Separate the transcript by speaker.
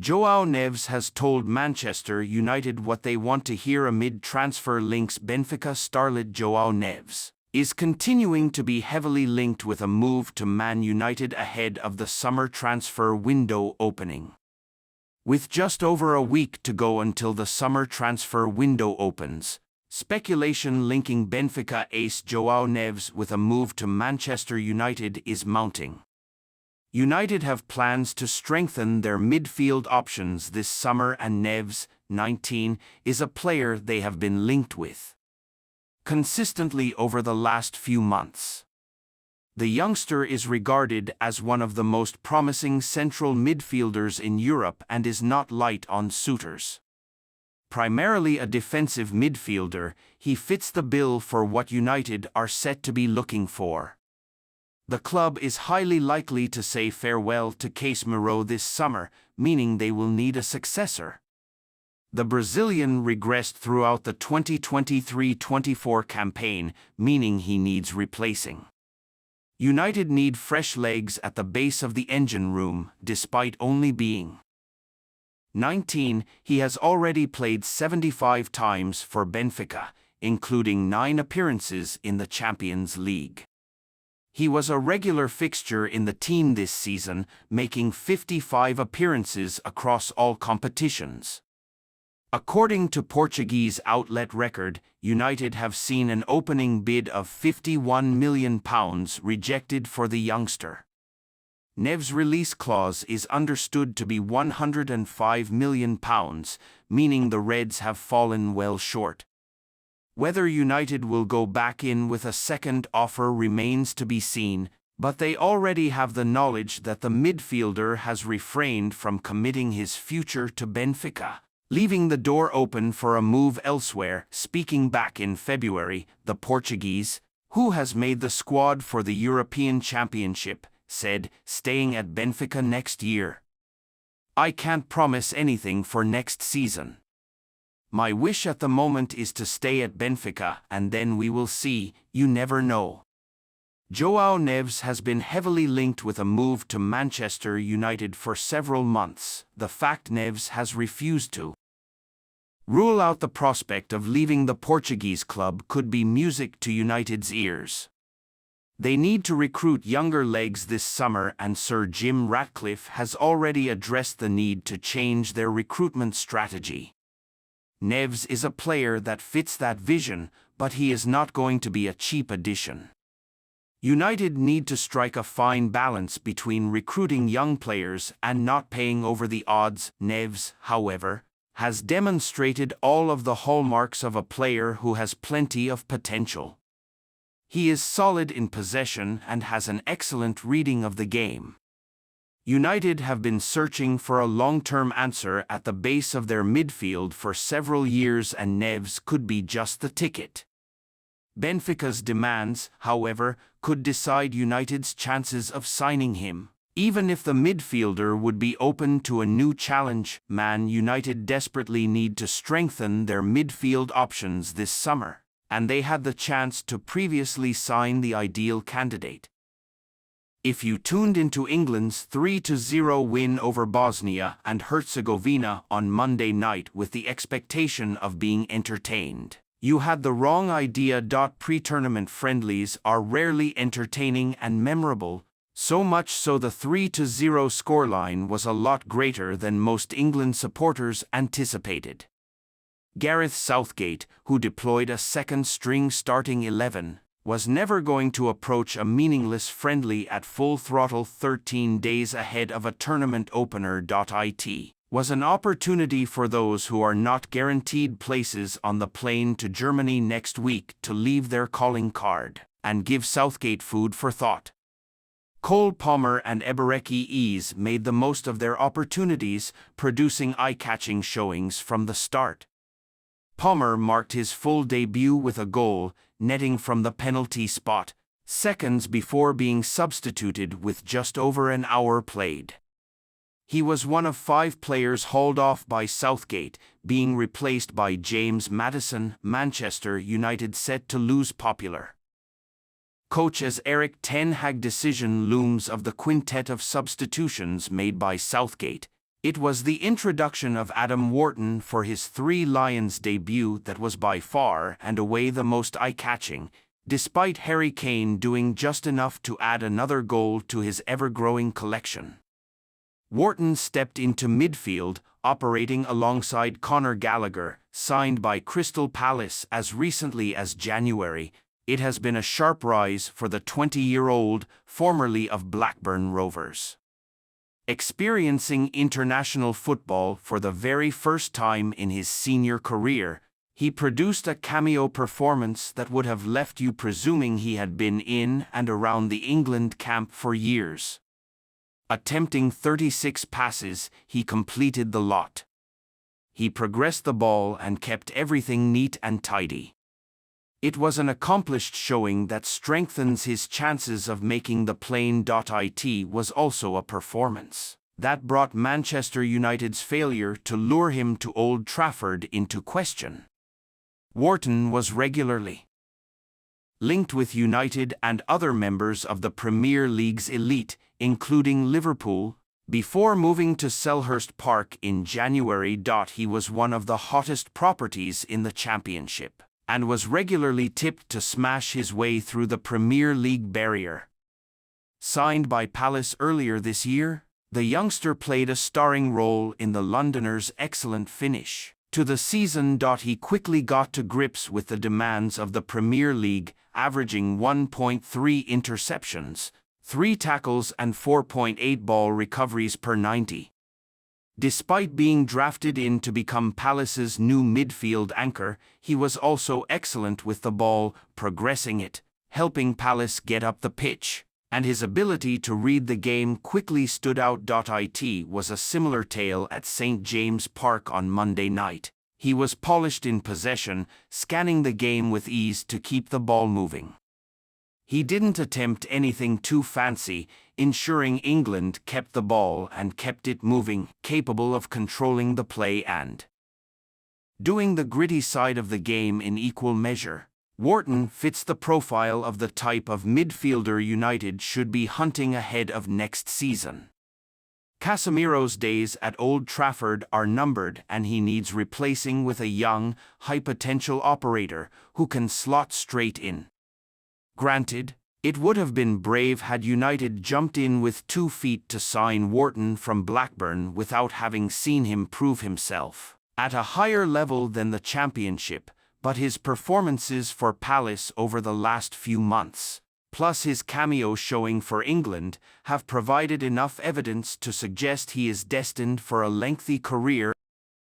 Speaker 1: João Neves has told Manchester United what they want to hear amid transfer links. Benfica starlet João Neves is continuing to be heavily linked with a move to Man United ahead of the summer transfer window opening. With just over a week to go until the summer transfer window opens, speculation linking Benfica ace João Neves with a move to Manchester United is mounting. United have plans to strengthen their midfield options this summer, and Neves, 19, is a player they have been linked with consistently over the last few months. The youngster is regarded as one of the most promising central midfielders in Europe and is not light on suitors. Primarily a defensive midfielder, he fits the bill for what United are set to be looking for. The club is highly likely to say farewell to Casemiro this summer, meaning they will need a successor. The Brazilian regressed throughout the 2023-24 campaign, meaning he needs replacing. United need fresh legs at the base of the engine room, despite only being 19. He has already played 75 times for Benfica, including 9 appearances in the Champions League. He was a regular fixture in the team this season, making 55 appearances across all competitions. According to Portuguese outlet Record, United have seen an opening bid of £51 million rejected for the youngster. Neves' release clause is understood to be £105 million, meaning the Reds have fallen well short. Whether United will go back in with a second offer remains to be seen, but they already have the knowledge that the midfielder has refrained from committing his future to Benfica, leaving the door open for a move elsewhere. Speaking back in February, the Portuguese, who has made the squad for the European Championship, said, staying at Benfica next year. I can't promise anything for next season. My wish at the moment is to stay at Benfica, and then we will see. You never know. João Neves has been heavily linked with a move to Manchester United for several months. The fact Neves has refused to rule out the prospect of leaving the Portuguese club could be music to United's ears. They need to recruit younger legs this summer, and Sir Jim Ratcliffe has already addressed the need to change their recruitment strategy. Neves is a player that fits that vision, but he is not going to be a cheap addition. United need to strike a fine balance between recruiting young players and not paying over the odds. Neves, however, has demonstrated all of the hallmarks of a player who has plenty of potential. He is solid in possession and has an excellent reading of the game. United have been searching for a long-term answer at the base of their midfield for several years, and Neves could be just the ticket. Benfica's demands, however, could decide United's chances of signing him. Even if the midfielder would be open to a new challenge, Man United desperately need to strengthen their midfield options this summer, and they had the chance to previously sign the ideal candidate. If you tuned into England's 3-0 win over Bosnia and Herzegovina on Monday night with the expectation of being entertained, you had the wrong idea. Pre-tournament friendlies are rarely entertaining and memorable, so much so the 3-0 scoreline was a lot greater than most England supporters anticipated. Gareth Southgate, who deployed a second-string starting 11, was never going to approach a meaningless friendly at full throttle 13 days ahead of a tournament opener. It was an opportunity for those who are not guaranteed places on the plane to Germany next week to leave their calling card and give Southgate food for thought. Cole Palmer and Ebereki Eze made the most of their opportunities, producing eye-catching showings from the start. Palmer marked his full debut with a goal, netting from the penalty spot, seconds before being substituted with just over an hour played. He was one of 5 players hauled off by Southgate, being replaced by James Maddison. Manchester United set to lose popular coach as Erik ten Hag decision looms of the quintet of substitutions made by Southgate, It was the introduction of Adam Wharton for his Three Lions debut that was by far and away the most eye-catching, despite Harry Kane doing just enough to add another goal to his ever-growing collection. Wharton stepped into midfield, operating alongside Conor Gallagher, signed by Crystal Palace as recently as January. It has been a sharp rise for the 20-year-old, formerly of Blackburn Rovers. Experiencing international football for the very first time in his senior career, he produced a cameo performance that would have left you presuming he had been in and around the England camp for years. Attempting 36 passes, he completed the lot. He progressed the ball and kept everything neat and tidy. It was an accomplished showing that strengthens his chances of making the plane.it was also a performance that brought Manchester United's failure to lure him to Old Trafford into question. Wharton was regularly linked with United and other members of the Premier League's elite, including Liverpool, before moving to Selhurst Park in January. He was one of the hottest properties in the Championship, and was regularly tipped to smash his way through the Premier League barrier. Signed by Palace earlier this year, the youngster played a starring role in the Londoners' excellent finish to the season. He quickly got to grips with the demands of the Premier League, averaging 1.3 interceptions, 3 tackles and 4.8 ball recoveries per 90. Despite being drafted in to become Palace's new midfield anchor, he was also excellent with the ball, progressing it, helping Palace get up the pitch, and his ability to read the game quickly stood out. It was a similar tale at St. James Park on Monday night. He was polished in possession, scanning the game with ease to keep the ball moving. He didn't attempt anything too fancy, ensuring England kept the ball and kept it moving, capable of controlling the play and doing the gritty side of the game in equal measure. Wharton fits the profile of the type of midfielder United should be hunting ahead of next season. Casemiro's days at Old Trafford are numbered, and he needs replacing with a young, high-potential operator who can slot straight in. Granted, it would have been brave had United jumped in with 2 feet to sign Wharton from Blackburn without having seen him prove himself at a higher level than the Championship, but his performances for Palace over the last few months, plus his cameo showing for England, have provided enough evidence to suggest he is destined for a lengthy career